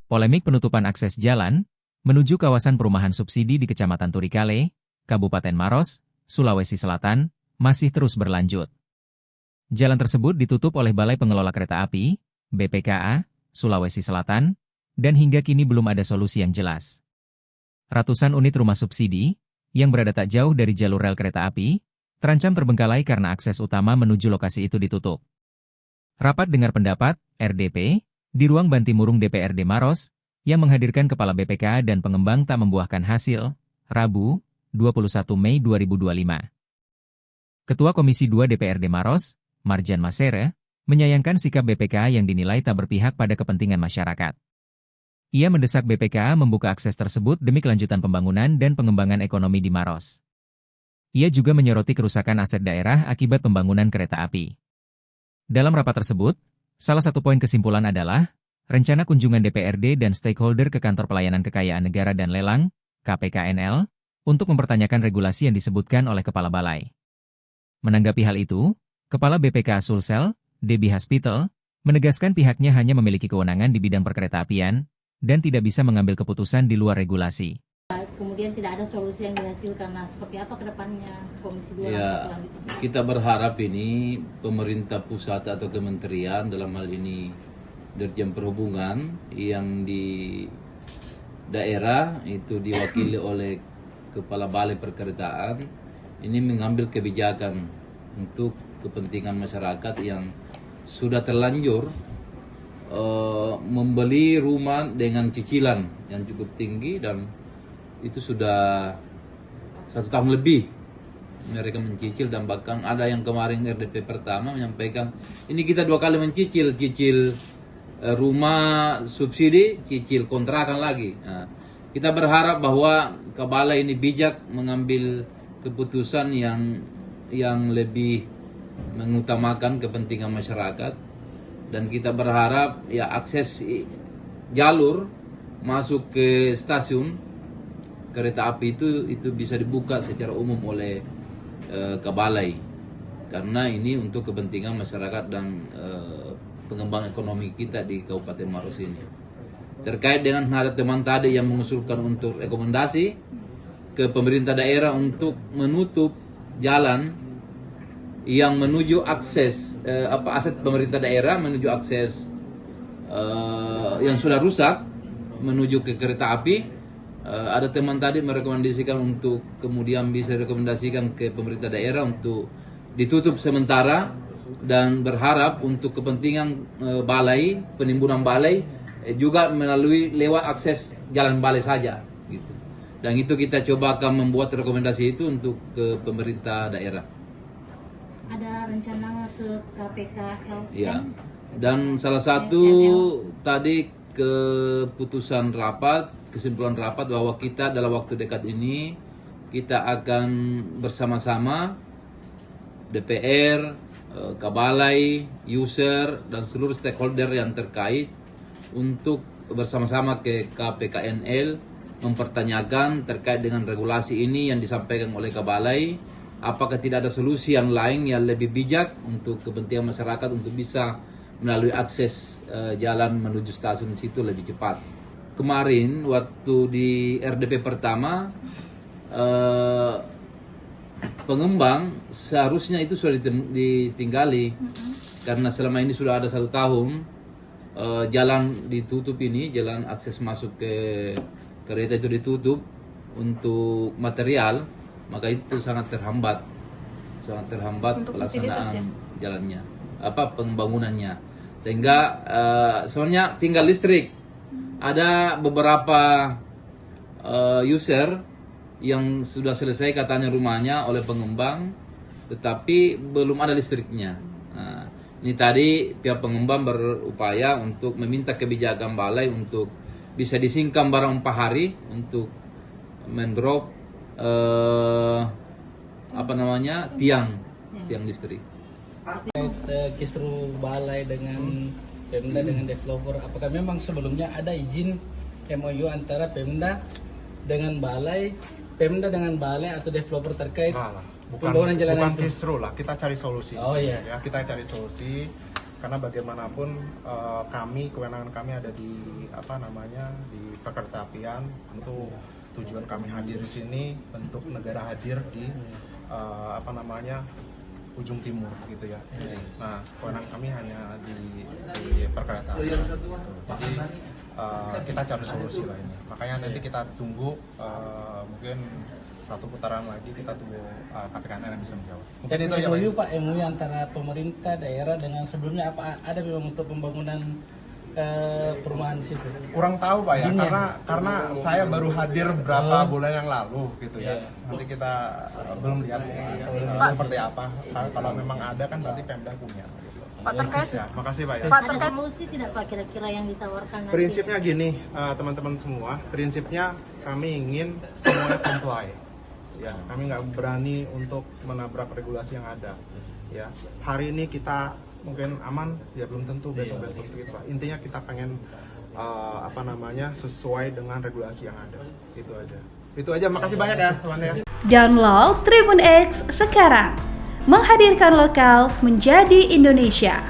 Polemik penutupan akses jalan menuju kawasan perumahan subsidi di Kecamatan Turikale, Kabupaten Maros, Sulawesi Selatan, masih terus berlanjut. Jalan tersebut ditutup oleh Balai Pengelola Kereta Api, BPKA, Sulawesi Selatan, dan hingga kini belum ada solusi yang jelas. Ratusan unit rumah subsidi, yang berada tak jauh dari jalur rel kereta api, terancam terbengkalai karena akses utama menuju lokasi itu ditutup. Rapat dengar pendapat, RDP, di ruang Bantimurung DPRD Maros, yang menghadirkan Kepala BPKA dan pengembang tak membuahkan hasil, Rabu, 21 Mei 2025. Ketua Komisi 2 DPRD Maros, Marjan Masere, menyayangkan sikap BPKA yang dinilai tak berpihak pada kepentingan masyarakat. Ia mendesak BPKA membuka akses tersebut demi kelanjutan pembangunan dan pengembangan ekonomi di Maros. Ia juga menyoroti kerusakan aset daerah akibat pembangunan kereta api. Dalam rapat tersebut, salah satu poin kesimpulan adalah rencana kunjungan DPRD dan stakeholder ke Kantor Pelayanan Kekayaan Negara dan Lelang, KPKNL, untuk mempertanyakan regulasi yang disebutkan oleh Kepala Balai. Menanggapi hal itu, Kepala BPKA Sulsel, Debbie Hospital, menegaskan pihaknya hanya memiliki kewenangan di bidang perkeretaapian dan tidak bisa mengambil keputusan di luar regulasi. Kemudian tidak ada solusi yang dihasilkan. Nah, seperti apa ke depannya Komisi 2 ya, kita berharap ini pemerintah pusat atau kementerian, dalam hal ini Dirjen Perhubungan, yang di daerah itu diwakili oleh Kepala Balai Perkeretaan, ini mengambil kebijakan untuk kepentingan masyarakat yang sudah terlanjur membeli rumah dengan cicilan yang cukup tinggi, dan itu sudah 1 tahun lebih mereka mencicil, dan bahkan ada yang kemarin RDP pertama menyampaikan ini kita 2 kali mencicil rumah subsidi, cicil kontrakan lagi. Nah, kita berharap bahwa Kepala ini bijak mengambil keputusan yang lebih mengutamakan kepentingan masyarakat. Dan kita berharap ya akses jalur masuk ke stasiun kereta api itu bisa dibuka secara umum oleh Kabalai, karena ini untuk kepentingan masyarakat dan pengembang ekonomi kita di Kabupaten Maros ini. Terkait dengan ada teman tadi yang mengusulkan untuk rekomendasi ke pemerintah daerah untuk menutup jalan yang menuju akses aset pemerintah daerah menuju akses yang sudah rusak menuju ke kereta api. Ada teman tadi merekomendasikan untuk kemudian bisa rekomendasikan ke pemerintah daerah untuk ditutup sementara, dan berharap untuk kepentingan balai, penimbunan balai juga melalui lewat akses jalan balai saja gitu. Dan itu kita coba akan membuat rekomendasi itu untuk ke pemerintah daerah. Ada rencana ke KPKNL? Ya, dan salah satu tadi keputusan rapat, kesimpulan rapat bahwa kita dalam waktu dekat ini kita akan bersama-sama DPR, Kabalai, user, dan seluruh stakeholder yang terkait untuk bersama-sama ke KPKNL mempertanyakan terkait dengan regulasi ini yang disampaikan oleh Kabalai. Apakah tidak ada solusi yang lain yang lebih bijak untuk kepentingan masyarakat untuk bisa melalui akses jalan menuju stasiun situ lebih cepat. Kemarin waktu di RDP pertama, pengembang seharusnya itu sudah ditinggali, karena selama ini sudah ada 1 tahun jalan ditutup ini, jalan akses masuk ke kereta itu ditutup untuk material. Maka itu sangat terhambat pelaksanaan jalannya, pembangunannya, sehingga soalnya tinggal listrik. Ada beberapa user yang sudah selesai katanya rumahnya oleh pengembang, tetapi belum ada listriknya. Nah, ini tadi pihak pengembang berupaya untuk meminta kebijakan balai untuk bisa disingkam barang 4 hari untuk mendrop tiang listrik. Kisru balai dengan Pemda dengan developer, apakah memang sebelumnya ada izin MOU antara Pemda dengan balai atau developer terkait pembangunan jalan itu? Bukan kisru lah, kita cari solusi. Oh iya. Ya, kita cari solusi. karena bagaimanapun kewenangan kami ada di di perkeretaapian. Tentu tujuan kami hadir di sini bentuk negara hadir di ujung timur gitu ya. Nah, kewenangan kami hanya di perkeretaapian. Jadi kita cari solusi lah ini. Makanya nanti kita tunggu mungkin satu putaran lagi, kita tunggu KPKN yang bisa menjawab. Mungkin itu aja Pak. MOU Pak, MOU antara pemerintah daerah dengan sebelumnya apa ada memang untuk pembangunan perumahan di situ? Kurang tahu Pak ya, Izin karena saya baru hadir berapa bulan yang lalu gitu ya. Nanti kita belum lihat seperti apa. Kalau memang ada kan berarti Pemda punya. Gitu. Pak, terkait Ya, makasih Pak ya. Ada solusi tidak Pak kira-kira yang ditawarkan nanti? Prinsipnya gini, teman-teman semua, prinsipnya kami ingin semuanya comply. Ya, kami nggak berani untuk menabrak regulasi yang ada. Ya, hari ini kita mungkin aman, ya belum tentu besok-besok gitu. Intinya kita pengen sesuai dengan regulasi yang ada. Itu aja. Makasih banyak ya, teman ya. Download Tribun X sekarang. Menghadirkan lokal menjadi Indonesia.